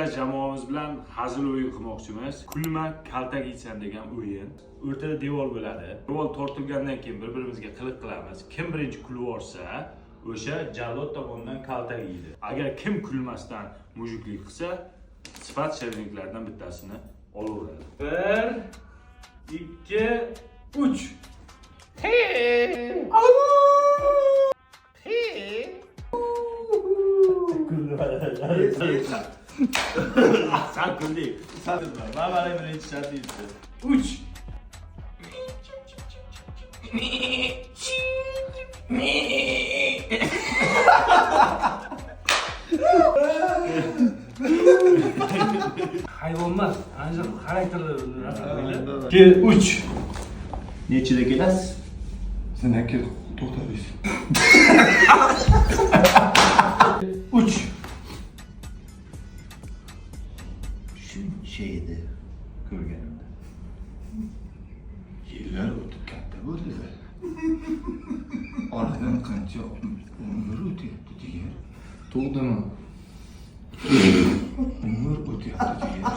Kengash jamoamiz bilan hazil o'yin qilmoqchimiz. Kulma kaltak yeysan degan o'yin. O'rtada devor bo'ladi. Devor tortilgandan keyin bir-birimizga qiliq qilamiz. Kim birinchi kulib olsa, o'sha jallod tomonidan kaltak yeydi. Agar kim kulmasdan mujiklik qilsa, sifat shirinliklardan bittasini olaveradi. 1 2 3 Hey! Sen kulding. Sen bana birinchi shart deyapti. 3 Hayvonlar, ancak karakterler. 2 3 Nechida kelasiz? Sen aka to'xtaysiz. 3 Shuncha edi ko'rganimda. Yillar o'tib katta bo'ldi. Oradan qancha umr o'tyapti degan. Tug'dimi? Umr o'tyapti degan.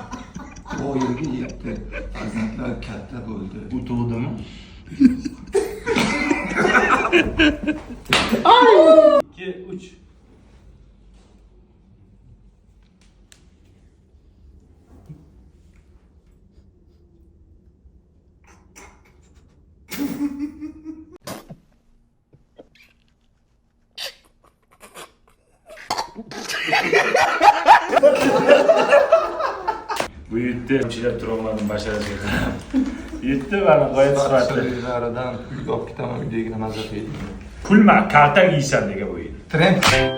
Voyaga yetdi. Farzandlar katta bo'ldi. Bu tug'dimi? 2 3 Bu yetti. Chilab turolmadim basharasiga qarab. Yetti mana g'oyat sifatli. Shirlaridan uyga olib ketaman, uydagina mazza qildim. Kulma kaltak yeysan degan o'yin. Trend.